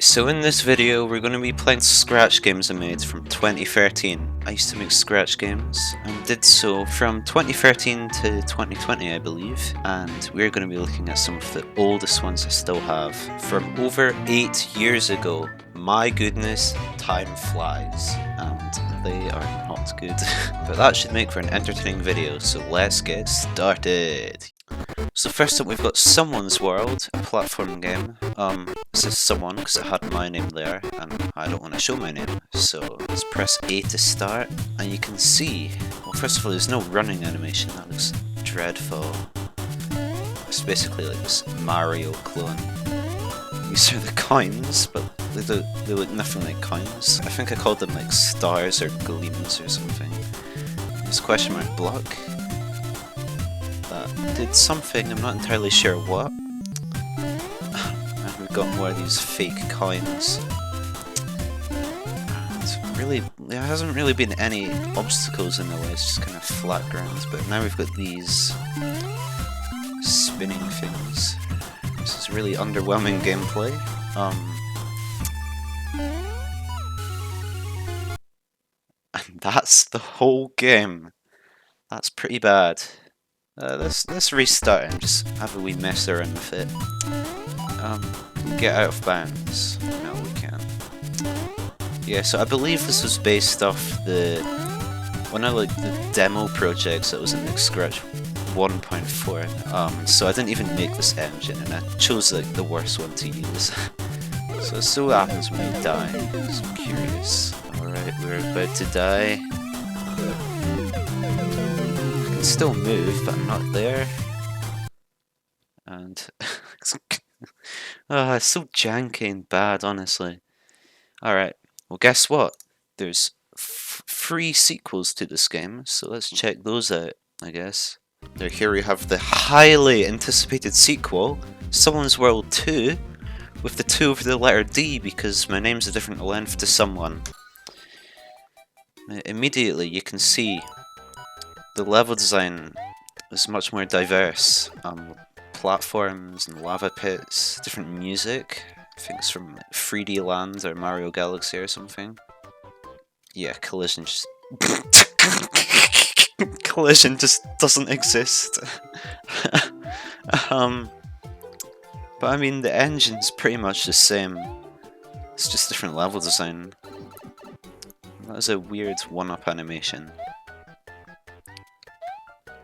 So in this video, we're going to be playing scratch games I made from 2013. I used to make scratch games and did so from 2013 to 2020, I believe. And we're going to be looking at some of the oldest ones I still have from over 8 years ago. My goodness, time flies. And they are not good. But that should make for an entertaining video, so let's get started. So first up we've got Someone's World, a platform game. It says someone because it had my name there and I don't want to show my name. So let's press A to start and you can see, well first of all there's no running animation, that looks dreadful. It's basically like this Mario clone. These are the coins, but they look nothing like coins. I think I called them like stars or gleams or something. There's question mark block. That did something, I'm not entirely sure what. And we've got more of these fake coins. And really, there hasn't really been any obstacles in the way, it's just kind of flat ground. But now we've got these spinning things. This is really underwhelming gameplay. And that's the whole game. That's pretty bad. Let's restart and just have a wee mess around with it. Get out of bounds. No, we can't. Yeah, so I believe this was based off one of like the demo projects that was in like Scratch 1.4. So I didn't even make this engine, and I chose like the worst one to use. So what happens when you die? So I'm curious. Alright, we're about to die. Still move, but I'm not there. And it's so janky and bad, honestly. Alright, well guess what? There's 3 sequels to this game, so let's check those out, I guess. Here we have the highly anticipated sequel, Someone's World 2, with the 2 over the letter D because my name's a different length to someone. Immediately you can see the level design is much more diverse. Platforms and lava pits, different music. I think it's from 3D Land or Mario Galaxy or something. Yeah, Collision just Collision just doesn't exist. But I mean the engine's pretty much the same. It's just different level design. That was a weird one-up animation.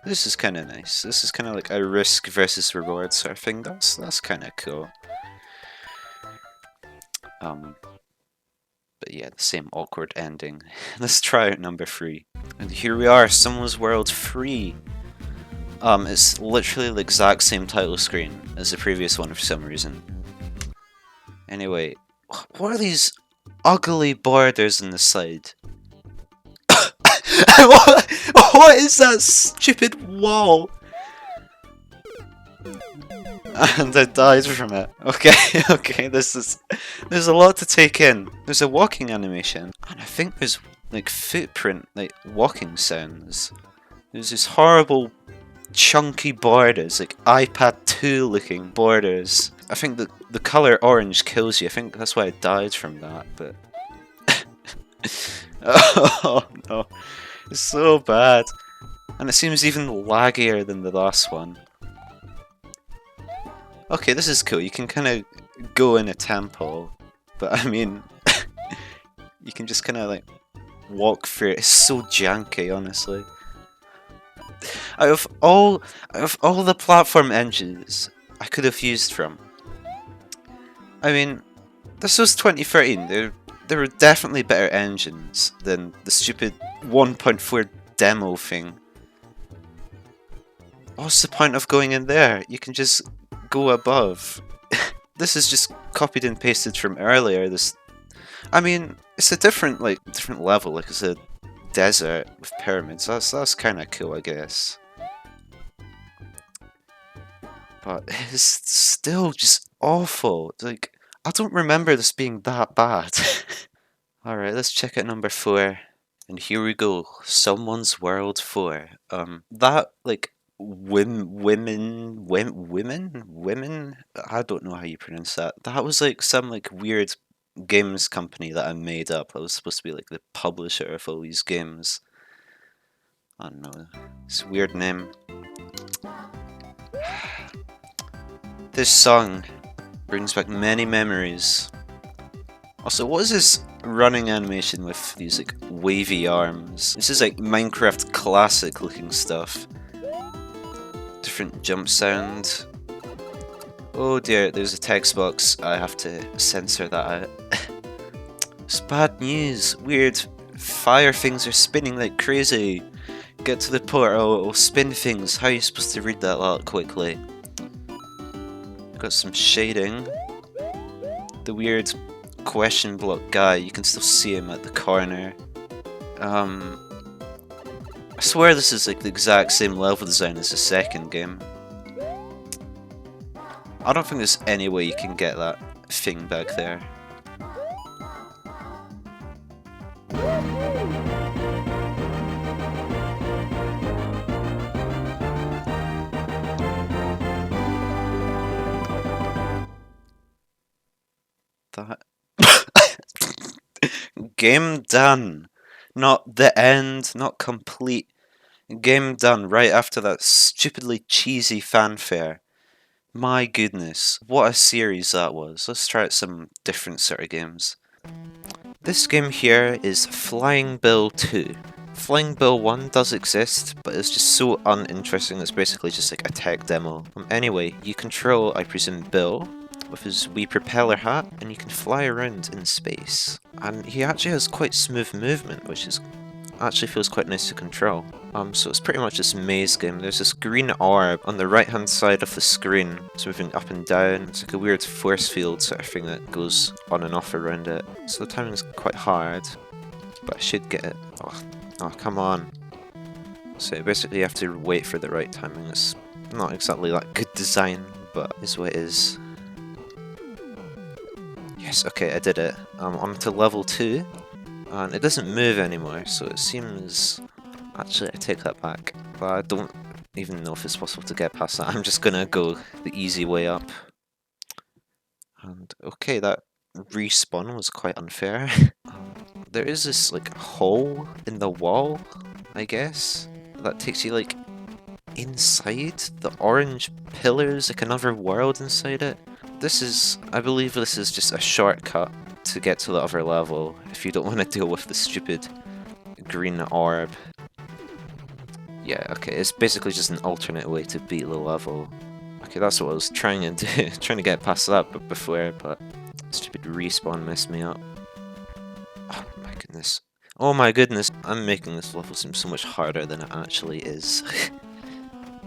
This is kind of nice. This is kind of like a risk versus reward sort of thing. That's kind of cool. But yeah, the same awkward ending. Let's try out number 3. And here we are, Someone's World 3. It's literally the exact same title screen as the previous one for some reason. Anyway, what are these ugly borders on the side? What is that stupid wall? And I died from it. Okay, okay, there's a lot to take in. There's a walking animation, and I think there's like footprint, like walking sounds. There's this horrible chunky borders, like iPad 2 looking borders. I think the colour orange kills you. I think that's why I died from that, but oh no. It's so bad. And it seems even laggier than the last one. Okay, this is cool. You can kind of go in a temple. But I mean, you can just kind of like walk through it. It's so janky, honestly. Out of all the platform engines I could have used from, I mean, this was 2013. There were definitely better engines than the stupid 1.4 demo thing. What's the point of going in there? You can just go above. This is just copied and pasted from earlier. I mean, it's a different level. Like it's a desert with pyramids. That's kind of cool, I guess. But it's still just awful. Like I don't remember this being that bad. Alright, let's check out number 4. And here we go. Someone's World 4. That, like, women, I don't know how you pronounce that. That was, like, some, like, weird games company that I made up. I was supposed to be like the publisher of all these games. I don't know. It's a weird name. This song brings back many memories. Also, what is this running animation with these like wavy arms? This is like Minecraft classic looking stuff. Different jump sound. Oh dear, there's a text box. I have to censor that out. It's bad news. Weird fire things are spinning like crazy. Get to the portal, it'll spin things. How are you supposed to read that quickly? Got some shading. The weird question block guy, you can still see him at the corner. I swear this is like the exact same level design as the second game. I don't think there's any way you can get that thing back there. That game done. Not the end, not complete. Game done right after that stupidly cheesy fanfare. My goodness, what a series that was. Let's try out some different sort of games. This game here is Flying Bill 2. Flying Bill 1 does exist, but it's just so uninteresting, it's basically just like a tech demo. Anyway, you control, I presume, Bill with his wee propeller hat, and you can fly around in space. And he actually has quite smooth movement, which is actually feels quite nice to control. So it's pretty much this maze game. There's this green orb on the right hand side of the screen. It's moving up and down. It's like a weird force field sort of thing that goes on and off around it. So the timing is quite hard, but I should get it. Oh, come on. So basically you have to wait for the right timing. It's not exactly that good design, but is what it is. Yes, okay, I did it. On to level 2. And it doesn't move anymore, so it seems... Actually, I take that back. But I don't even know if it's possible to get past that. I'm just gonna go the easy way up. And okay, that respawn was quite unfair. There is this, like, hole in the wall, I guess, that takes you, like, inside the orange pillars, like another world inside it. This is... I believe this is just a shortcut to get to the other level, if you don't want to deal with the stupid green orb. Yeah, okay, it's basically just an alternate way to beat the level. Okay, that's what I was trying to do, trying to get past that before, but stupid respawn messed me up. Oh my goodness. Oh my goodness, I'm making this level seem so much harder than it actually is.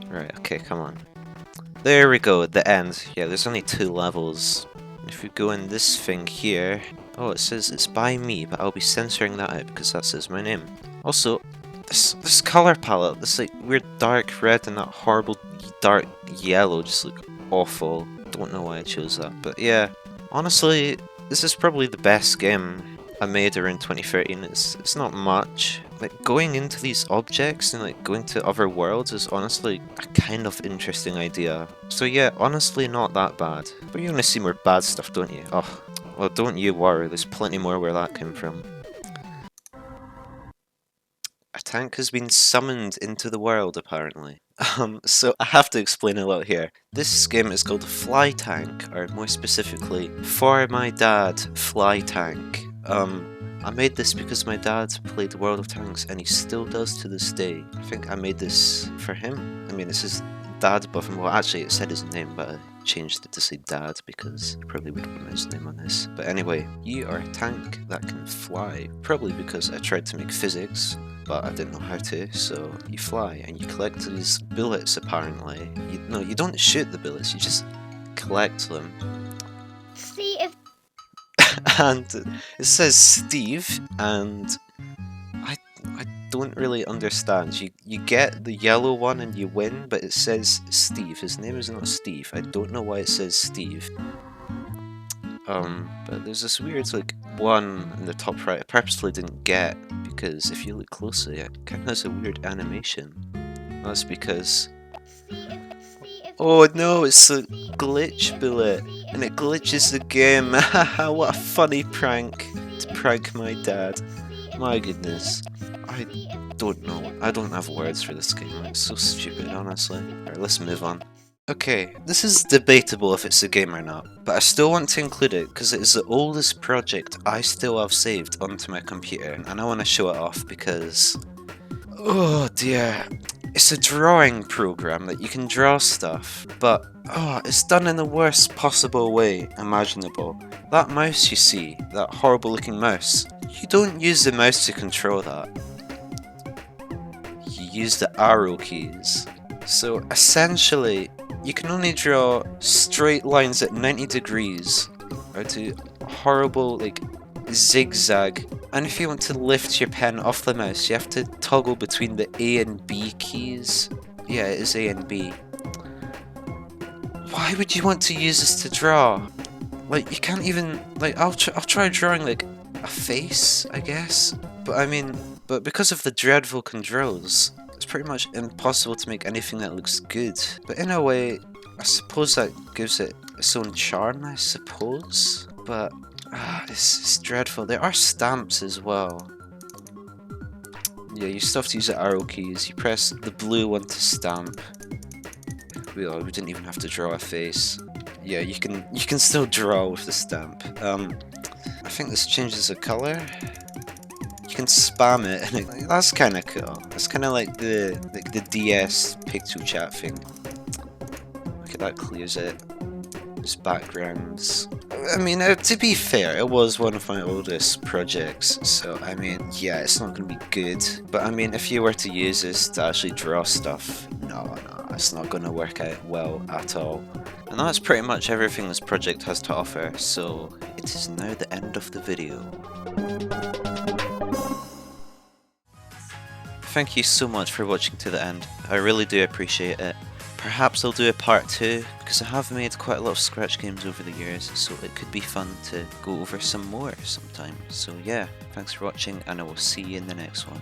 Right, okay, come on. There we go, the end. Yeah, there's only 2 levels. If we go in this thing here... Oh, it says it's by me, but I'll be censoring that out because that says my name. Also, this color palette, this like weird dark red and that horrible dark yellow, just like awful. Don't know why I chose that, but yeah. Honestly, this is probably the best game I made around 2013. It's not much. Like, going into these objects and like going to other worlds is honestly a kind of interesting idea. So yeah, honestly not that bad. But you want to see more bad stuff, don't you? Oh, well, don't you worry, there's plenty more where that came from. A tank has been summoned into the world, apparently. So I have to explain a lot here. This game is called Fly Tank, or more specifically, For My Dad Fly Tank. I made this because my dad played World of Tanks, and he still does to this day. I think I made this for him. I mean, this is Dad above him. Well, actually, it said his name, but I changed it to say Dad because he probably would put his name on this. But anyway, you are a tank that can fly. Probably because I tried to make physics, but I didn't know how to, so you fly and you collect these bullets, apparently. No, you don't shoot the bullets, you just collect them. See if... And it says Steve, and I don't really understand. You get the yellow one and you win, but it says Steve. His name is not Steve. I don't know why it says Steve. But there's this weird, like, one in the top right I purposely didn't get, because if you look closely, it kind of has a weird animation. That's because... Oh no, it's a glitch bullet! and it glitches the game. What a funny prank to prank my dad. My goodness. I don't know. I don't have words for this game. It's so stupid, honestly. Alright, let's move on. Okay, this is debatable if it's a game or not, but I still want to include it because it is the oldest project I still have saved onto my computer, and I want to show it off because... oh dear. It's a drawing program that you can draw stuff, but it's done in the worst possible way imaginable. That mouse you see, that horrible looking mouse, you don't use the mouse to control that. You use the arrow keys. So essentially, you can only draw straight lines at 90 degrees, or do horrible, like, zigzag. And if you want to lift your pen off the mouse, you have to toggle between the A and B keys. Yeah, it is A and B. Why would you want to use this to draw? Like, you can't even, like, I'll try drawing, like, a face, I guess. But because of the dreadful controls, it's pretty much impossible to make anything that looks good. But in a way, I suppose that gives it its own charm, I suppose. But it's dreadful. There are stamps as well. Yeah, you still have to use the arrow keys. You press the blue one to stamp. We didn't even have to draw a face. Yeah, you can still draw with the stamp. I think this changes the color. You can spam it, and that's kind of cool. It's kind of like the DS pixel chat thing. Okay, that clears it. Just backgrounds. I mean, to be fair, it was one of my oldest projects, so I mean, yeah, it's not going to be good. But I mean, if you were to use this to actually draw stuff, no, it's not going to work out well at all. And that's pretty much everything this project has to offer, so it is now the end of the video. Thank you so much for watching to the end. I really do appreciate it. Perhaps I'll do a part 2, because I have made quite a lot of Scratch games over the years, so it could be fun to go over some more sometime. So yeah, thanks for watching, and I will see you in the next one.